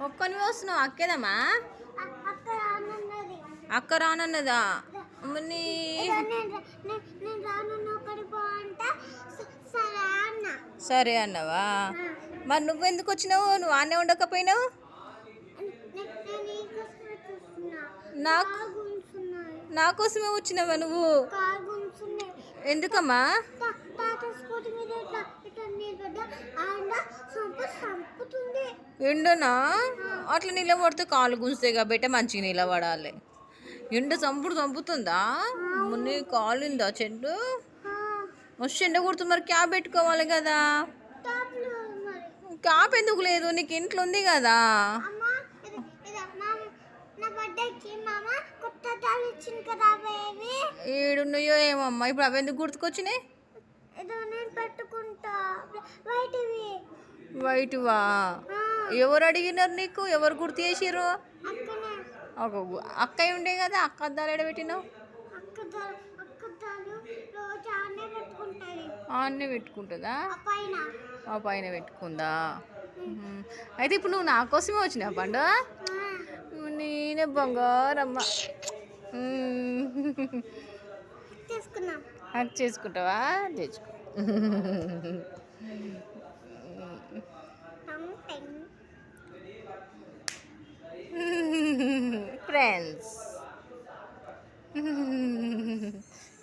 ఒక్కని వస్తున్నావు అక్కేదమ్మా అక్క రానన్నదా సరే అన్నవా మరి నువ్వెందుకు వచ్చినావు నువ్వు ఆనే ఉండకపోయినావు నా కోసమే వచ్చినావా నువ్వు ఎందుకమ్మా ఎండనా అట్లా నిలబడితే కాలు గుంజుతాయి కాబట్టి మంచిగా నిలబడాలి ఎండ చంపుతుందా మున్ని కాలిందా చెట్టు మస్తు ఎండ కొడుతుంది మరి క్యాప్ పెట్టుకోవాలి కదా క్యాప్ ఎందుకు లేదు నీకు ఇంట్లో ఉంది కదా ఏడున్నాయో ఏమమ్మా ఇప్పుడు అవి ఎందుకు గుర్తుకొచ్చినాయి వైట్వా ఎవరు అడిగినారు నీకు ఎవరు గుర్తు చేసిర్రు అక్క ఉండే కదా అక్క అద్దాలు ఎడబెట్టినావు ఆన్నే పెట్టుకుంటుందా ఆ పైన పెట్టుకుందా అయితే ఇప్పుడు నువ్వు నా కోసమే వచ్చినావు పండు నేనే బంగారమ్మ చేసుకుంటావా తెచ్చుకో ఫ్రెండ్స్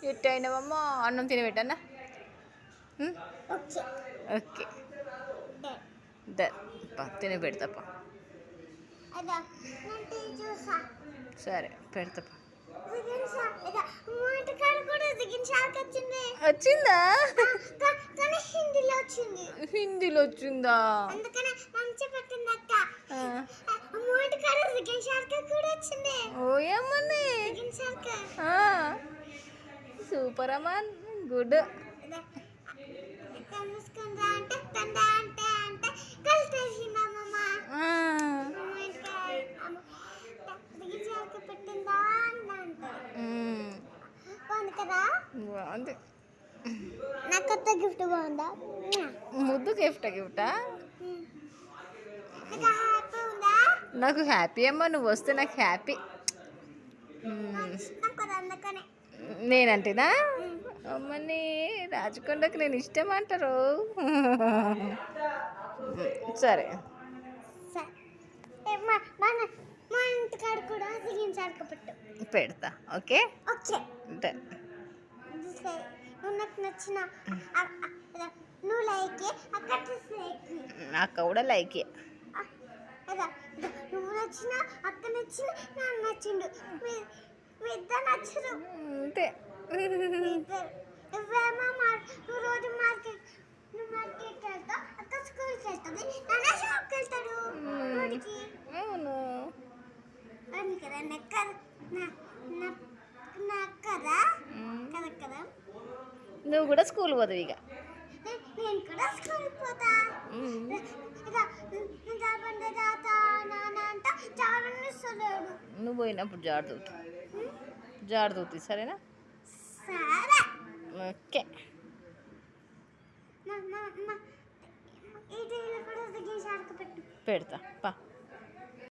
ఎట్టయినావమ్మా అన్నం తినబెట్టన్నా ఓకే తినబెడతాప సరే పెడతాపా వచ్చిందా హిందీలో వచ్చిందా ఓయమ్మని సూపర్ అమ్మా గుడ్ బాగుంది నాకు గిఫ్ట్ బాగుందా ముద్దు గిఫ్టా నాకు హ్యాపీ అమ్మా నువ్వు వస్తే నాకు హ్యాపీ నేనంటేనా అమ్మని రాజకొండకు నేను ఇష్టం అంటారు సరే పెడతా ఓకే అక్క కూడా లైకే నువ్వు నచ్చిన అక్క నచ్చిన నాకు నచ్చిండు ఇద్దరు నచ్చరు అంతే నువ్వు రోజు మార్కెట్ వెళ్తావు అక్క స్కూల్కి వెళ్తుంది నాన్న షాప్కి వెళ్తాడు అవును కదా కదా నువ్వు కూడా స్కూల్ పోదు ఇక నేను కూడా స్కూల్కి పోతా నువ్వు పోయినప్పుడు జాడుతుంది సరేనా ఓకే పెడతా పా